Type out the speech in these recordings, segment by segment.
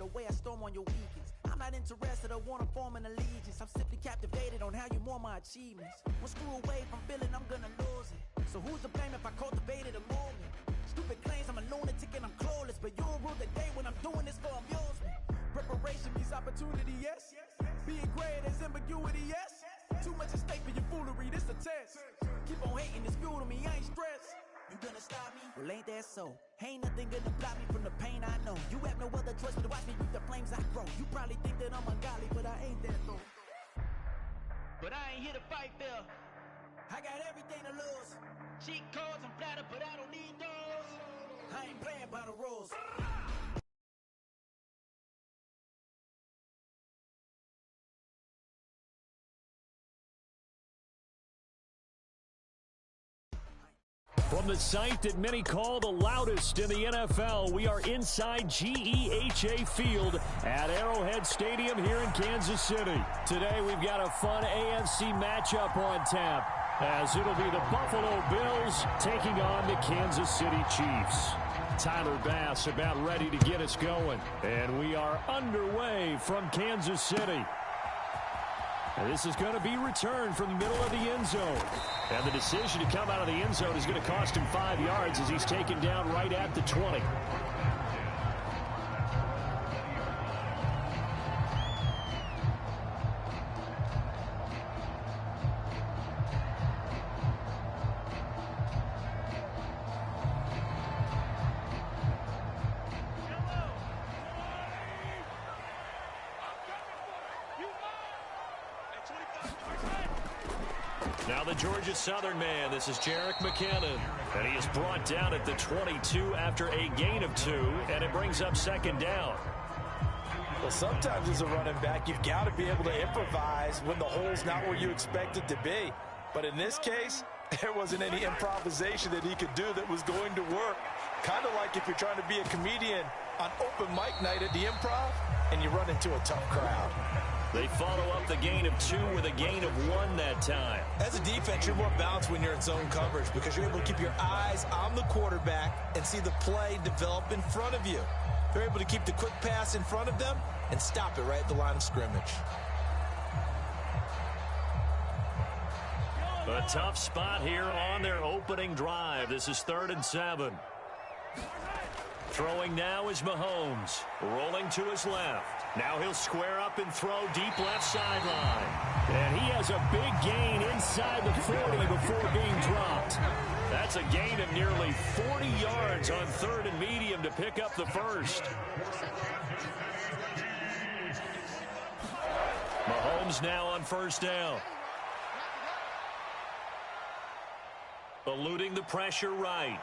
the way I storm on your weekends. I'm not interested or want to form an allegiance. I'm simply captivated on how you more my achievements. One screw away from feeling I'm gonna lose it. So who's to blame if I cultivated a moment? Stupid claims I'm a lunatic and I'm clueless, but you'll rule the day when I'm doing this for amusement. Preparation means opportunity, yes. Being great is ambiguity, yes. Too much at stake for your foolery, this a test. Keep on hating, it's fuel to me, I ain't stressed. You gonna stop me? Well, ain't that so? Ain't nothing gonna block me from the pain I know. You have no other choice but to watch me reap the flames I grow. You probably think that I'm ungodly, but I ain't that though. But I ain't here to fight there. I got everything to lose. Cheat codes, I'm flattered, but I don't need those. I ain't playing by the rules. From the site that many call the loudest in the NFL, we are inside GEHA Field at Arrowhead Stadium here in Kansas City. Today we've got a fun AFC matchup on tap, as it'll be the Buffalo Bills taking on the Kansas City Chiefs. Tyler Bass about ready to get us going, and we are underway from Kansas City. And this is going to be returned from the middle of the end zone. And the decision to come out of the end zone is going to cost him 5 yards as he's taken down right at the 20. Now the Georgia Southern man, this is Jerick McKinnon, and he is brought down at the 22 after a gain of 2, and it brings up second down. Well, sometimes as a running back, you've got to be able to improvise when the hole's not where you expect it to be. But in this case, there wasn't any improvisation that he could do that was going to work. Kind of like if you're trying to be a comedian on open mic night at the Improv, and you run into a tough crowd. They follow up the gain of 2 with a gain of 1 that time. As a defense, you're more balanced when you're in zone coverage because you're able to keep your eyes on the quarterback and see the play develop in front of you. They're able to keep the quick pass in front of them and stop it right at the line of scrimmage. A tough spot here on their opening drive. This is 3rd and 7. Throwing now is Mahomes, rolling to his left. Now he'll square up and throw deep left sideline. And he has a big gain inside the 40 before being dropped. That's a gain of nearly 40 yards on 3rd and medium to pick up the first. Mahomes now on 1st down. Eluding the pressure right.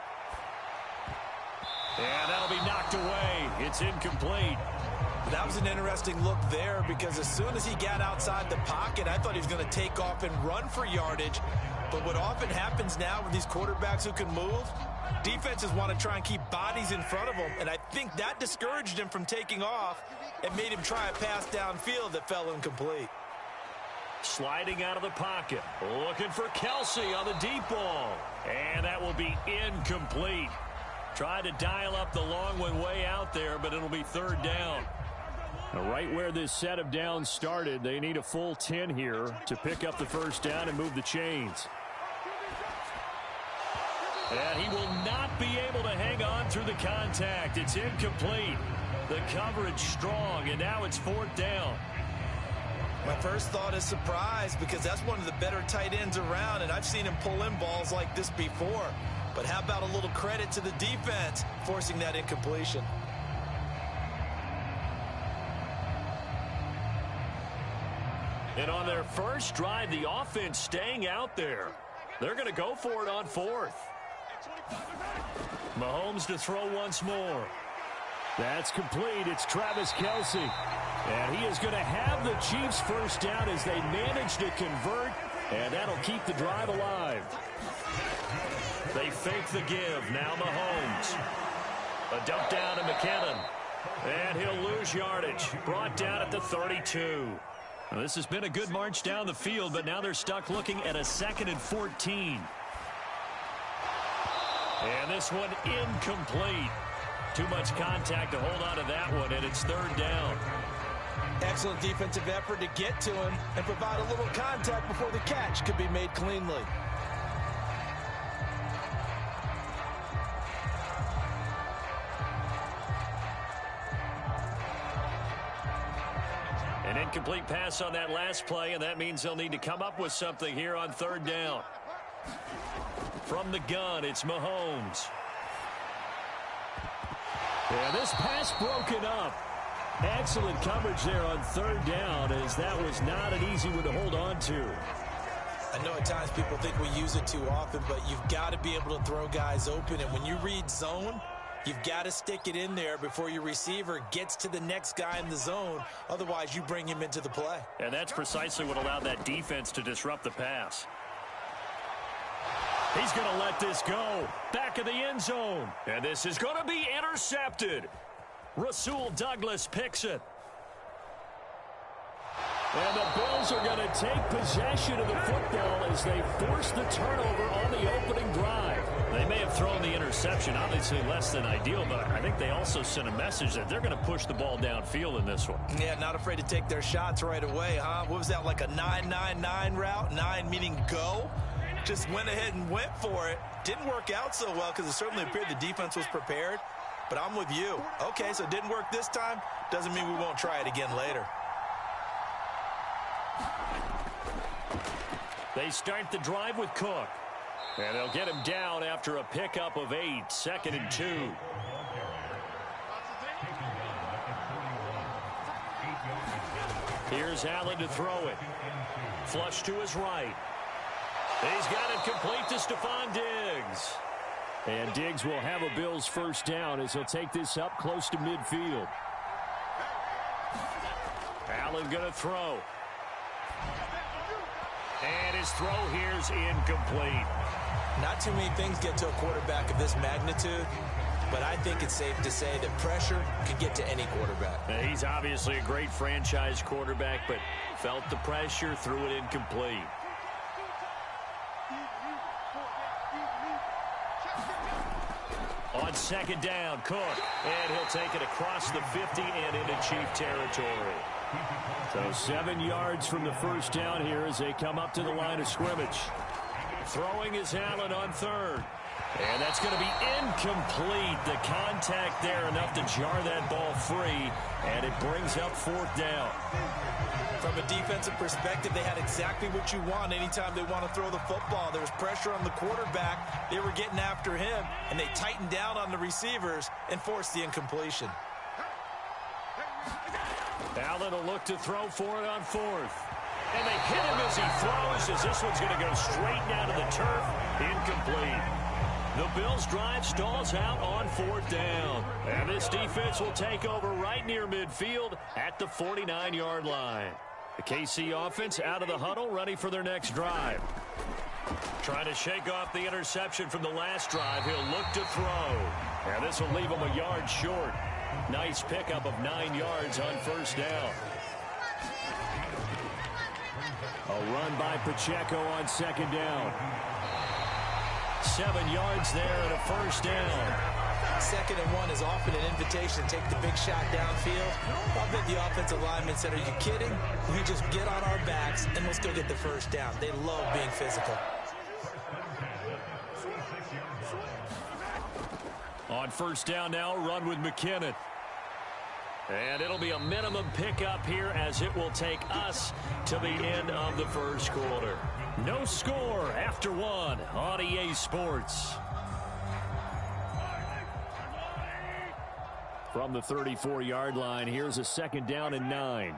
And that'll be knocked away. It's incomplete. That was an interesting look there because as soon as he got outside the pocket, I thought he was going to take off and run for yardage. But what often happens now with these quarterbacks who can move, defenses want to try and keep bodies in front of them. And I think that discouraged him from taking off and made him try a pass downfield that fell incomplete. Sliding out of the pocket. Looking for Kelsey on the deep ball. And that will be incomplete. Tried to dial up the long one way out there, but it'll be 3rd down. Now, right where this set of downs started, they need a full 10 here to pick up the 1st down and move the chains. And he will not be able to hang on through the contact. It's incomplete. The coverage strong, and now it's 4th down. My first thought is surprise because that's one of the better tight ends around, and I've seen him pull in balls like this before. But how about a little credit to the defense forcing that incompletion? And on their first drive, the offense staying out there. They're going to go for it on 4th. Mahomes to throw once more. That's complete. It's Travis Kelsey. And he is going to have the Chiefs 1st down as they manage to convert. And that'll keep the drive alive. They fake the give. Now Mahomes. A dump down to McKinnon. And he'll lose yardage. Brought down at the 32. Now, this has been a good march down the field, but now they're stuck looking at a 2nd and 14. And this one incomplete. Too much contact to hold on to that one, and it's third down. Excellent defensive effort to get to him and provide a little contact before the catch could be made cleanly. An incomplete pass on that last play, and that means they'll need to come up with something here on third down. From the gun, it's Mahomes. And this pass broken up. Excellent coverage there on third down, as that was not an easy one to hold on to. I know at times people think we use it too often, but you've got to be able to throw guys open. And when you read zone, you've got to stick it in there before your receiver gets to the next guy in the zone. Otherwise, you bring him into the play. And that's precisely what allowed that defense to disrupt the pass. He's going to let this go. Back of the end zone. And this is going to be intercepted. Rasul Douglas picks it. And the Bills are going to take possession of the football as they force the turnover on the opening drive. They may have thrown the interception, obviously less than ideal, but I think they also sent a message that they're going to push the ball downfield in this one. Yeah, not afraid to take their shots right away, huh? What was that, like a 9-9-9 route? 9 meaning go? Just went ahead and went for it. Didn't work out so well because it certainly appeared the defense was prepared. But I'm with you. Okay, so it didn't work this time. Doesn't mean we won't try it again later. They start the drive with Cook. And they'll get him down after a pickup of 8. 2nd and 2. Here's Allen to throw it. Flush to his right. He's got it complete to Stephon Diggs. And Diggs will have a Bills first down as he'll take this up close to midfield. Allen going to throw. And his throw here's incomplete. Not too many things get to a quarterback of this magnitude, but I think it's safe to say that pressure can get to any quarterback. He's obviously a great franchise quarterback, but felt the pressure, threw it incomplete. On second down, Cook, and he'll take it across the 50 and into Chief territory. So 7 yards from the first down here as they come up to the line of scrimmage. Throwing is Allen on third. And that's going to be incomplete. The contact there enough to jar that ball free, and it brings up fourth down. From a defensive perspective, they had exactly what you want anytime they want to throw the football. There was pressure on the quarterback. They were getting after him, and they tightened down on the receivers and forced the incompletion. Allen will look to throw for it on fourth. And they hit him as he throws, as this one's going to go straight down to the turf. Incomplete. The Bills' drive stalls out on fourth down. And this defense will take over right near midfield at the 49-yard line. The KC offense out of the huddle, ready for their next drive. Trying to shake off the interception from the last drive. He'll look to throw. And this will leave him a yard short. Nice pickup of 9 yards on first down. A run by Pacheco on second down. 7 yards there and a first down. 2nd and 1 is often an invitation to take the big shot downfield. I bet the offensive lineman said, are you kidding? We just get on our backs and let's go get the first down. They love being physical. On first down now, run with McKinnon. And it'll be a minimum pickup here as it will take us to the end of the first quarter. No score after 1 on EA Sports. From the 34-yard line, here's a 2nd down and 9.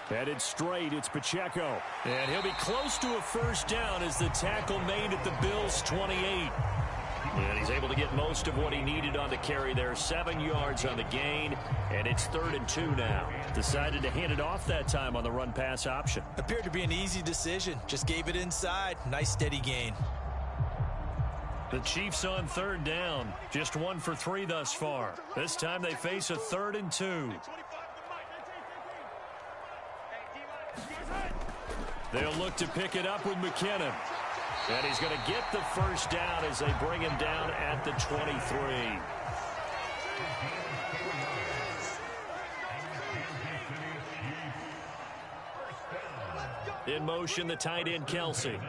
Headed straight, it's Pacheco. And he'll be close to a first down as the tackle made at the Bills' 28. And he's able to get most of what he needed on the carry there. 7 yards on the gain, and it's 3rd and 2 now. Decided to hand it off that time on the run-pass option. Appeared to be an easy decision. Just gave it inside. Nice steady gain. The Chiefs on 3rd down. Just 1 for 3 thus far. This time they face a 3rd and 2. They'll look to pick it up with McKinnon. And he's going to get the first down as they bring him down at the 23. In motion, the tight end, Kelsey.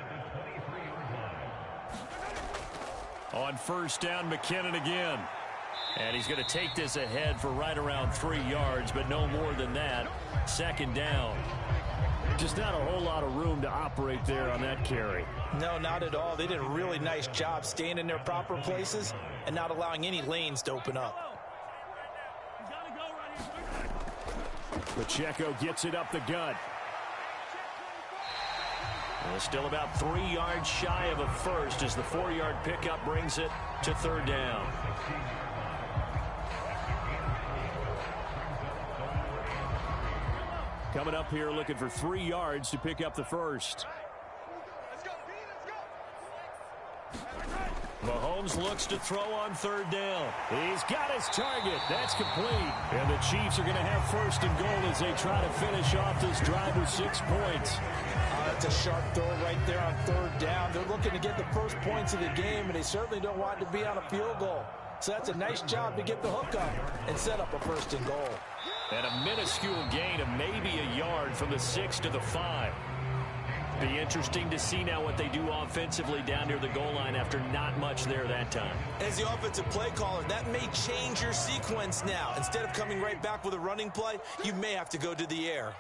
On first down, McKinnon again. And he's going to take this ahead for right around 3 yards, but no more than that. Second down. Just not a whole lot of room to operate there on that carry. No, not at all. They did a really nice job staying in their proper places and not allowing any lanes to open up. Pacheco gets it up the gut. Well, still about 3 yards shy of a first as the 4-yard pickup brings it to third down. Coming up here looking for 3 yards to pick up the first. Mahomes looks to throw on third down. He's got his target. That's complete. And the Chiefs are going to have first and goal as they try to finish off this drive with 6 points. That's a sharp throw right there on third down. They're looking to get the first points of the game, and they certainly don't want it to be on a field goal. So that's a nice job to get the hook up and set up a first and goal. And a minuscule gain of maybe a yard from the 6 to the 5. Be interesting to see now what they do offensively down near the goal line after not much there that time. As the offensive play caller, that may change your sequence now. Instead of coming right back with a running play, you may have to go to the air.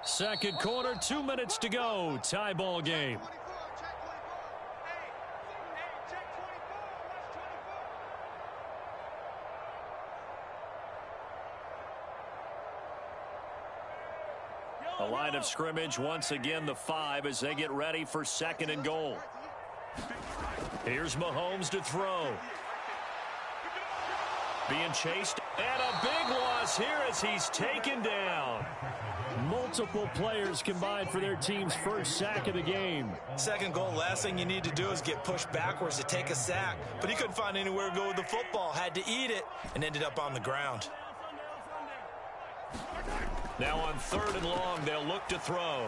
Second quarter, 2 minutes to go. Tie ball game. The line of scrimmage, once again, the 5 as they get ready for second and goal. Here's Mahomes to throw. Being chased, and a big loss here as he's taken down. Multiple players combined for their team's first sack of the game. Second goal, last thing you need to do is get pushed backwards to take a sack. But he couldn't find anywhere to go with the football, had to eat it, and ended up on the ground. Now on third and long, they'll look to throw.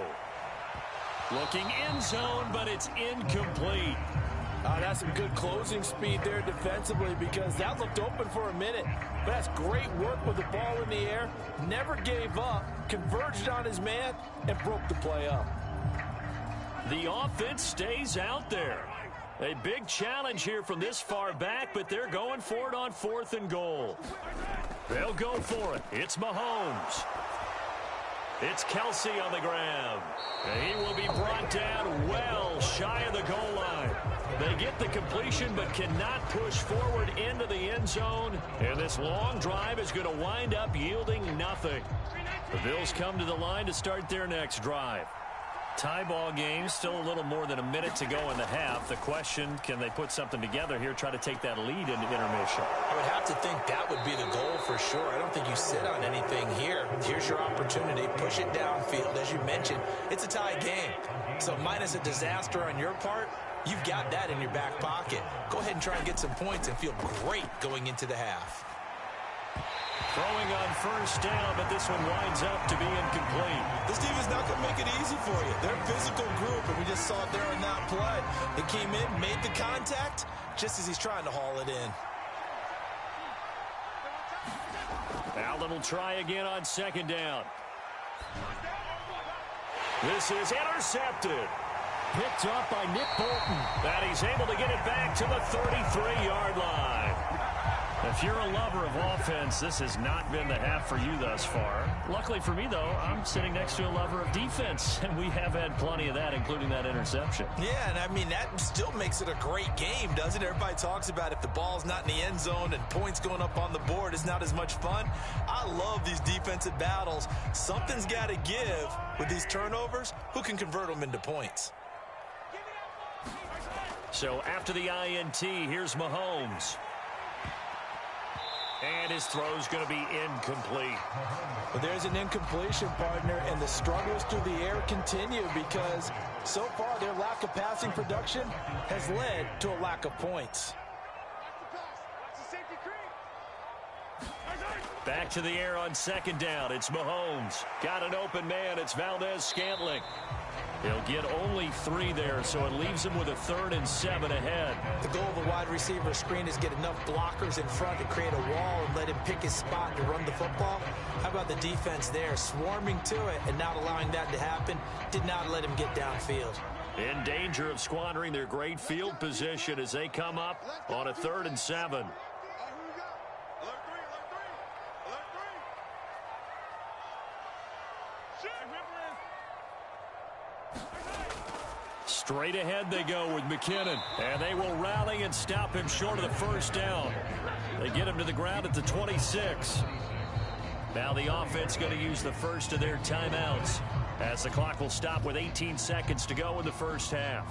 Looking end zone, but it's incomplete. That's some good closing speed there defensively because that looked open for a minute. But that's great work with the ball in the air. Never gave up, converged on his man, and broke the play up. The offense stays out there. A big challenge here from this far back, but they're going for it on fourth and goal. They'll go for it. It's Mahomes. It's Kelsey on the ground. And he will be brought down well shy of the goal line. They get the completion but cannot push forward into the end zone. And this long drive is going to wind up yielding nothing. The Bills come to the line to start their next drive. Tie ball game, still a little more than a minute to go in the half. The question, can they put something together here, try to take that lead into intermission? I would have to think that would be the goal for sure. I don't think you sit on anything here. Here's your opportunity. Push it downfield. As you mentioned, it's a tie game. So minus a disaster on your part, you've got that in your back pocket. Go ahead and try and get some points and feel great going into the half. Throwing on first down, but this one winds up to be incomplete. This team is not going to make it easy for you. They're a physical group, and we just saw it there on that play. They came in, made the contact, just as he's trying to haul it in. Allen will try again on second down. This is intercepted. Picked up by Nick Bolton. And he's able to get it back to the 33-yard line. If you're a lover of offense, this has not been the half for you thus far. Luckily for me, though, I'm sitting next to a lover of defense, and we have had plenty of that, including that interception. Yeah, and I mean, that still makes it a great game, doesn't it? Everybody talks about if the ball's not in the end zone and points going up on the board, it's not as much fun. I love these defensive battles. Something's got to give with these turnovers. Who can convert them into points? So after the INT, here's Mahomes. And his throw's going to be incomplete. But there's an incompletion, partner, and the struggles through the air continue because so far their lack of passing production has led to a lack of points. Back to the air on second down. It's Mahomes. Got an open man. It's Valdez-Scantling. He'll get only 3 there, so it leaves him with a 3rd and 7 ahead. The goal of a wide receiver screen is get enough blockers in front to create a wall and let him pick his spot to run the football. How about the defense there, swarming to it and not allowing that to happen? Did not let him get downfield. In danger of squandering their great field position as they come up on a 3rd and 7. Straight ahead they go with McKinnon, and they will rally and stop him short of the first down. They get him to the ground at the 26. Now the offense going to use the first of their timeouts as the clock will stop with 18 seconds to go in the first half.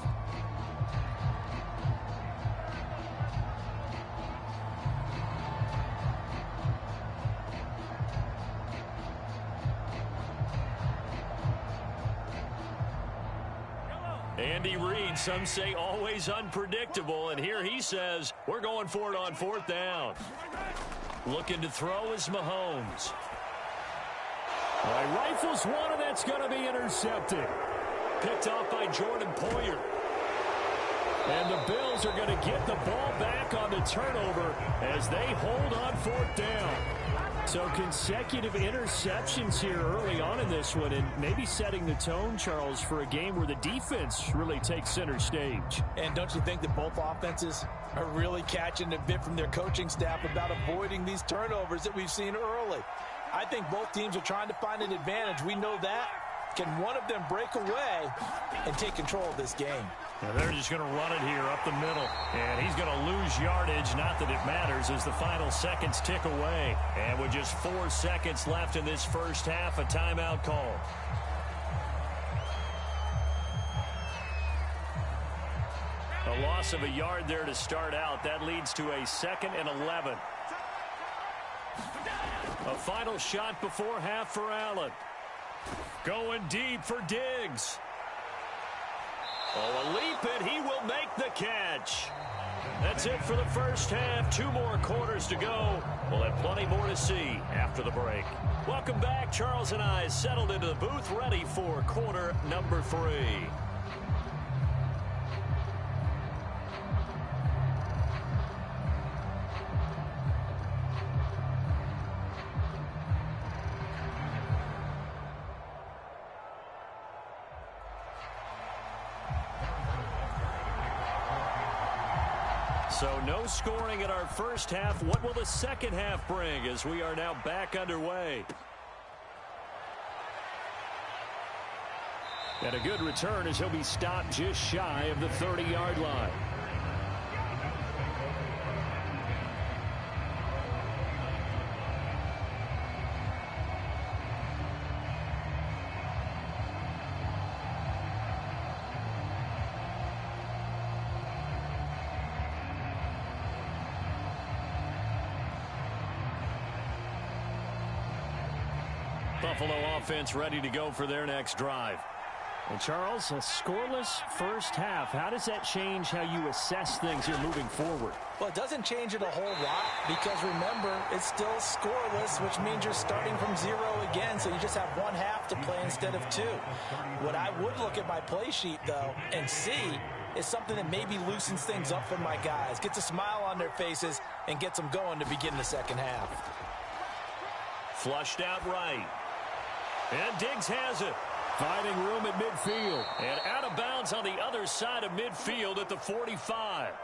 Andy Reid, some say always unpredictable, and here he says we're going for it on 4th down. Looking to throw is Mahomes. Rifles one, and that's going to be intercepted. Picked off by Jordan Poyer. And the Bills are going to get the ball back on the turnover as they hold on 4th down. So consecutive interceptions here early on in this one, and maybe setting the tone, Charles, for a game where the defense really takes center stage. And don't you think that both offenses are really catching a bit from their coaching staff about avoiding these turnovers that we've seen early? I think both teams are trying to find an advantage. We know that. Can one of them break away and take control of this game? Now they're just going to run it here up the middle. And he's going to lose yardage. Not that it matters as the final seconds tick away. And with just 4 seconds left in this first half, a timeout call. A loss of a yard there to start out. That leads to a 2nd and 11. A final shot before half for Allen. Going deep for Diggs. Oh, a leap, and he will make the catch. That's it for the first half. 2 more quarters to go. We'll have plenty more to see after the break. Welcome back. Charles and I settled into the booth, ready for quarter number 3. So no scoring in our first half. What will the second half bring as we are now back underway? And a good return as he'll be stopped just shy of the 30-yard line. Buffalo offense ready to go for their next drive. And Charles, a scoreless first half. How does that change how you assess things here moving forward? Well, it doesn't change it a whole lot because, remember, it's still scoreless, which means you're starting from 0 again, so you just have 1 half to play instead of 2. What I would look at my play sheet, though, and see is something that maybe loosens things up for my guys, gets a smile on their faces, and gets them going to begin the second half. Flushed out right. And Diggs has it. Finding room at midfield. And out of bounds on the other side of midfield at the 45.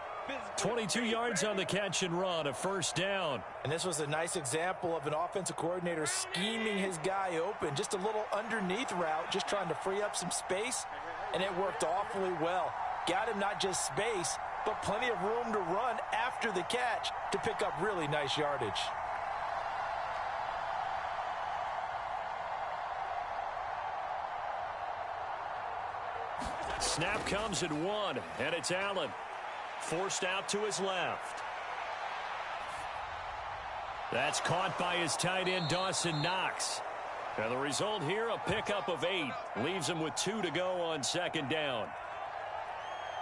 22 yards on the catch and run, a first down. And this was a nice example of an offensive coordinator scheming his guy open. Just a little underneath route, just trying to free up some space. And it worked awfully well. Got him not just space, but plenty of room to run after the catch to pick up really nice yardage. Snap comes at 1, and it's Allen. Forced out to his left. That's caught by his tight end, Dawson Knox. And the result here, a pickup of 8. Leaves him with 2 to go on second down.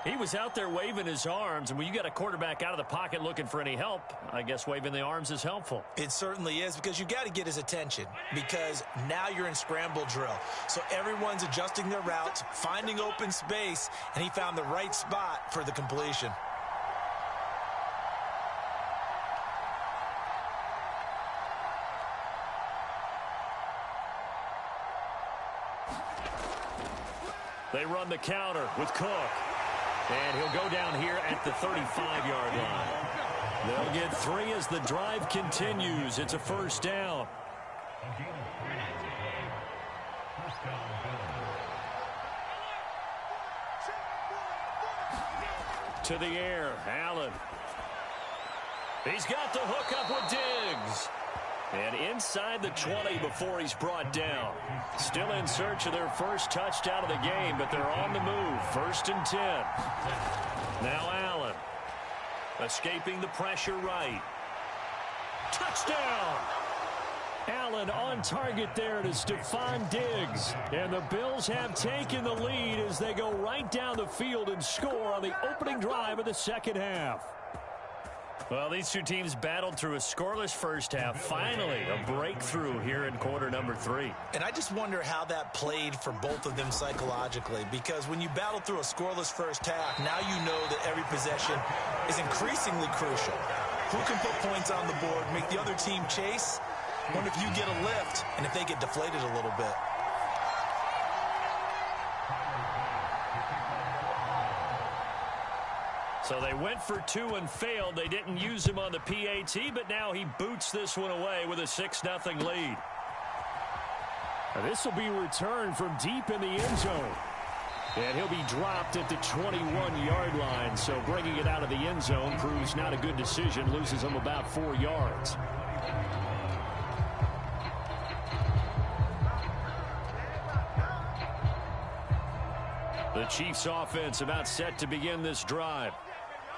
He was out there waving his arms, and when you got a quarterback out of the pocket looking for any help, I guess waving the arms is helpful. It certainly is, because you got to get his attention, because now you're in scramble drill. So everyone's adjusting their routes, finding open space, and he found the right spot for the completion. They run the counter with Cook. And he'll go down here at the 35-yard line. They'll get 3 as the drive continues. It's a first down. To the air, Allen. He's got the hook up with Diggs. And inside the 20 before he's brought down. Still in search of their first touchdown of the game, but they're on the move. 1st and 10. Now Allen. Escaping the pressure right. Touchdown! Allen on target there to Stephon Diggs. And the Bills have taken the lead as they go right down the field and score on the opening drive of the second half. Well, these two teams battled through a scoreless first half. Finally, a breakthrough here in quarter number 3. And I just wonder how that played for both of them psychologically, because when you battle through a scoreless first half, now you know that every possession is increasingly crucial. Who can put points on the board, make the other team chase? Wonder if you get a lift and if they get deflated a little bit. So they went for 2 and failed. They didn't use him on the PAT, but now he boots this one away with a 6-0 lead. This will be returned from deep in the end zone. And he'll be dropped at the 21-yard line. So bringing it out of the end zone proves not a good decision. Loses him about 4 yards. The Chiefs offense about set to begin this drive.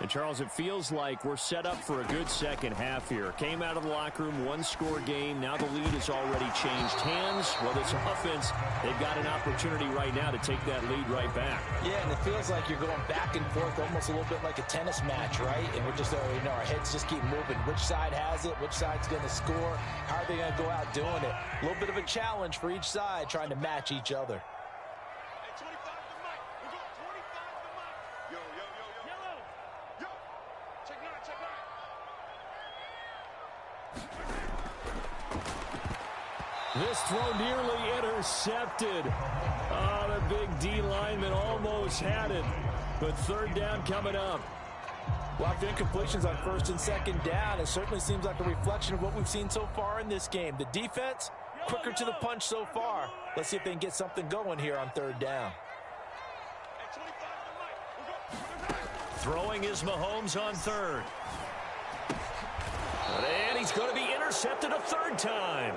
And, Charles, it feels like we're set up for a good second half here. Came out of the locker room, 1-score game. Now the lead has already changed hands. Well, this offense, they've got an opportunity right now to take that lead right back. Yeah, and it feels like you're going back and forth, almost a little bit like a tennis match, right? And we're just, our heads just keep moving. Which side has it? Which side's going to score? How are they going to go out doing it? A little bit of a challenge for each side, trying to match each other. This throw nearly intercepted. Oh, the big D lineman almost had it. But 3rd down coming up. Well, after incompletions on 1st and 2nd down, it certainly seems like a reflection of what we've seen so far in this game. The defense, quicker to the punch so far. Let's see if they can get something going here on 3rd down. Throwing is Mahomes on 3rd. And he's going to be intercepted a 3rd time.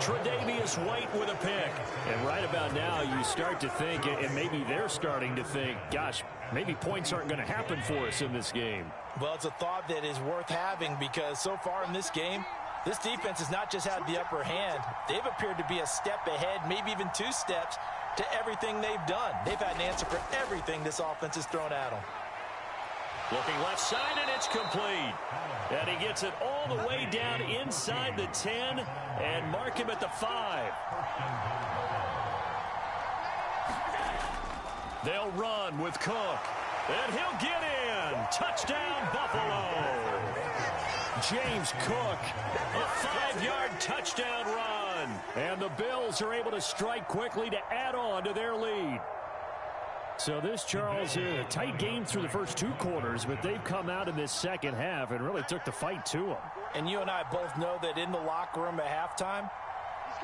Tre'Davious White with a pick. And right about now, you start to think, and maybe they're starting to think, gosh, maybe points aren't going to happen for us in this game. Well, it's a thought that is worth having, because so far in this game, this defense has not just had the upper hand. They've appeared to be a step ahead, maybe even 2 steps, to everything they've done. They've had an answer for everything this offense has thrown at them. Looking left side, and it's complete. And he gets it all the way down inside the 10 and mark him at the 5. They'll run with Cook. And he'll get in. Touchdown, Buffalo. James Cook, a 5-yard touchdown run. And the Bills are able to strike quickly to add on to their lead. So this, Charles, a tight game through the first 2 quarters, but they've come out in this second half and really took the fight to them. And you and I both know that in the locker room at halftime,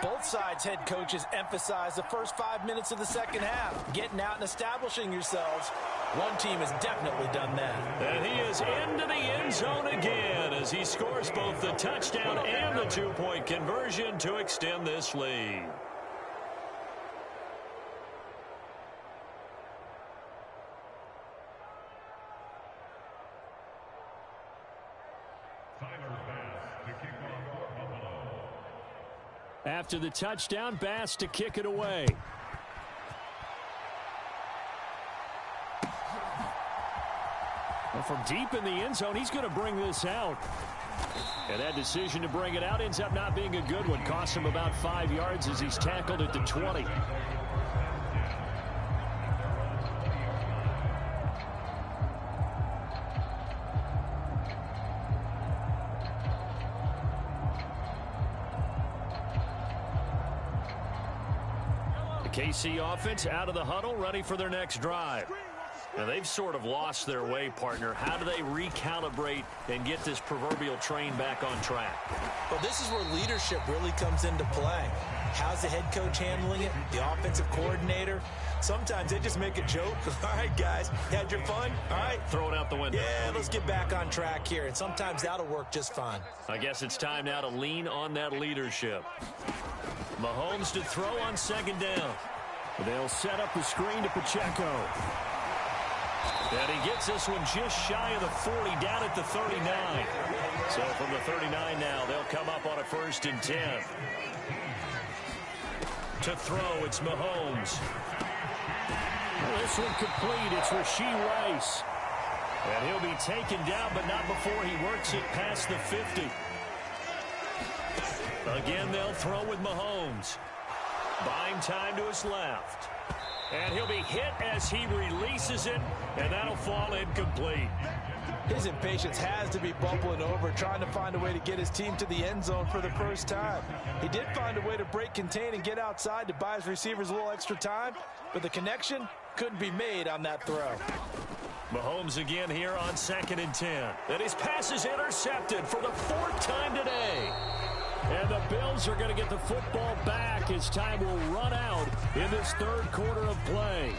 both sides' head coaches emphasize the first 5 minutes of the second half, getting out and establishing yourselves. One team has definitely done that. And he is into the end zone again as he scores both the touchdown and the 2-point conversion to extend this lead. After the touchdown, Bass to kick it away. From deep in the end zone, he's going to bring this out. And that decision to bring it out ends up not being a good one. Costs him about 5 yards as he's tackled at the 20. The KC offense out of the huddle, ready for their next drive. Now, they've sort of lost their way, partner. How do they recalibrate and get this proverbial train back on track? Well, this is where leadership really comes into play. How's the head coach handling it? The offensive coordinator? Sometimes they just make a joke. All right, guys, you had your fun? All right. Throw it out the window. Yeah, let's get back on track here. And sometimes that'll work just fine. I guess it's time now to lean on that leadership. Mahomes to throw on second down. They'll set up the screen to Pacheco. And he gets this one just shy of the 40, down at the 39. So from the 39 now, they'll come up on a 1st and 10. To throw, it's Mahomes. This one complete. It's Rashee Rice. And he'll be taken down, but not before he works it past the 50. Again, they'll throw with Mahomes. Buying time to his left. And he'll be hit as he releases it, and that'll fall incomplete. His impatience has to be bubbling over, trying to find a way to get his team to the end zone for the first time. He did find a way to break contain and get outside to buy his receivers a little extra time, but the connection couldn't be made on that throw. Mahomes again here on 2nd and 10. And his pass is intercepted for the 4th time today. And the Bills are going to get the football back as time will run out in this 3rd quarter of play.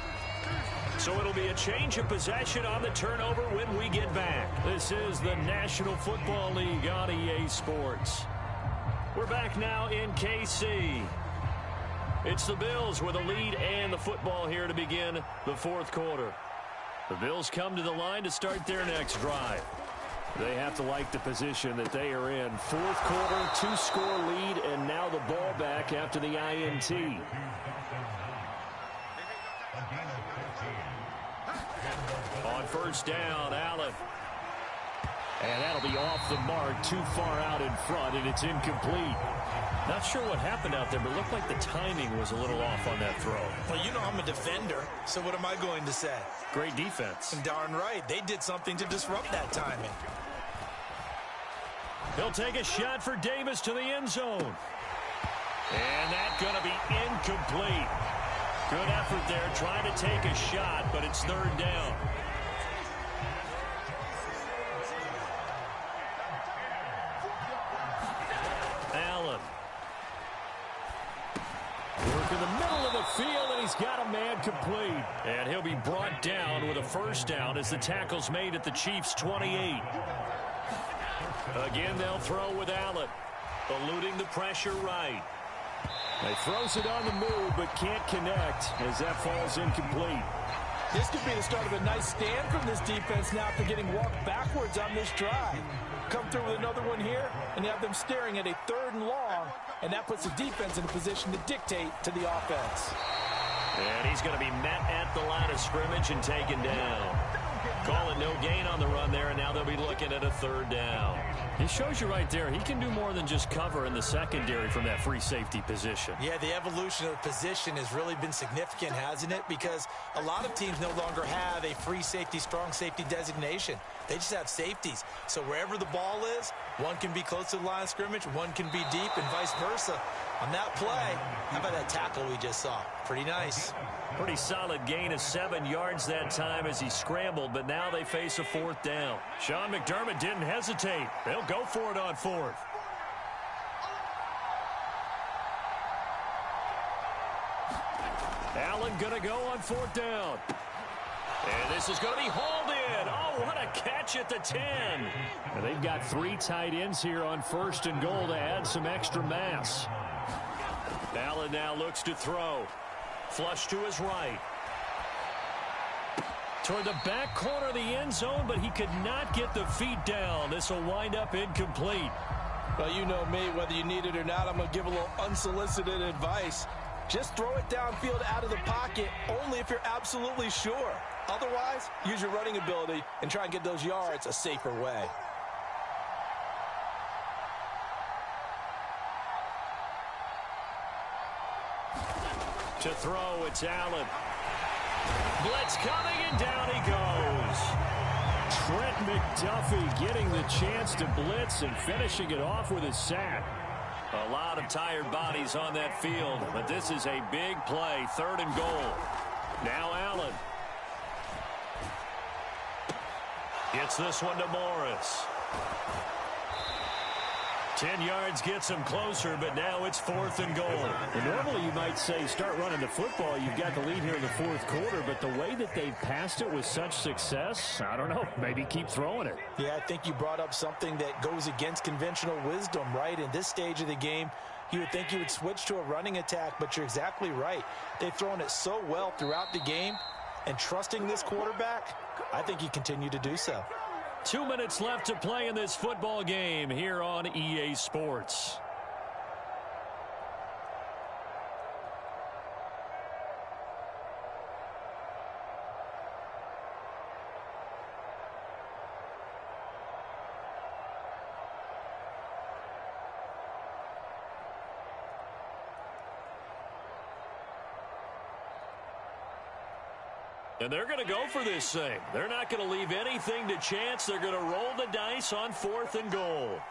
So it'll be a change of possession on the turnover when we get back. This is the National Football League on EA Sports. We're back now in KC. It's the Bills with a lead and the football here to begin the 4th quarter. The Bills come to the line to start their next drive. They have to like the position that they are in. 4th quarter, 2-score lead, and now the ball back after the INT. On 1st down, Allen. And that'll be off the mark, too far out in front, and it's incomplete. Not sure what happened out there, but it looked like the timing was a little off on that throw. Well, you know I'm a defender, so what am I going to say? Great defense. And darn right, they did something to disrupt that timing. He'll take a shot for Davis to the end zone. And that's going to be incomplete. Good effort there, trying to take a shot, but it's 3rd down. Allen. Work in the middle of the field, and he's got a man complete. And he'll be brought down with a 1st down as the tackle's made at the Chiefs' 28. Again, they'll throw with Allen. Eluding the pressure right. He throws it on the move, but can't connect as that falls incomplete. This could be the start of a nice stand from this defense now after getting walked backwards on this drive. Come through with another one here, and you have them staring at a 3rd and long, and that puts the defense in a position to dictate to the offense. And he's going to be met at the line of scrimmage and taken down. Call it no gain on the run there, and now they'll be looking at a 3rd down. It shows you right there, he can do more than just cover in the secondary from that free safety position. Yeah, the evolution of the position has really been significant, hasn't it? Because a lot of teams no longer have a free safety, strong safety designation. They just have safeties. So wherever the ball is, one can be close to the line of scrimmage, one can be deep, and vice versa. On that play, how about that tackle we just saw? Pretty nice. Pretty solid gain of 7 yards that time as he scrambled, but now they face a 4th down. Sean McDermott didn't hesitate. They'll go for it on 4th. Allen going to go on 4th down. And this is going to be hauled in. Oh, what a catch at the 10. And they've got 3 tight ends here on 1st and goal to add some extra mass. Allen now looks to throw. Flush to his right. Toward the back corner of the end zone, but he could not get the feet down. This will wind up incomplete. Well, you know me, whether you need it or not, I'm going to give a little unsolicited advice. Just throw it downfield out of the pocket only if you're absolutely sure. Otherwise, use your running ability and try and get those yards a safer way. To throw, it's Allen. Blitz coming, and down he goes. Trent McDuffie getting the chance to blitz and finishing it off with a sack. A lot of tired bodies on that field, but this is a big play, 3rd and goal. Now Allen. Gets this one to Morris. 10 yards gets him closer, but now it's 4th and goal. And normally you might say start running the football. You've got the lead here in the 4th quarter, but the way that they've passed it with such success, I don't know, maybe keep throwing it. Yeah, I think you brought up something that goes against conventional wisdom, right? In this stage of the game, you would think you would switch to a running attack, but you're exactly right. They've thrown it so well throughout the game, and trusting this quarterback, I think you continue to do so. 2 minutes left to play in this football game here on EA Sports. And they're going to go for this thing. They're not going to leave anything to chance. They're going to roll the dice on 4th and goal.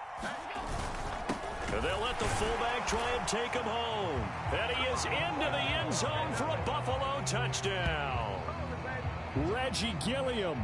And they'll let the fullback try and take him home. And he is into the end zone for a Buffalo touchdown. Reggie Gilliam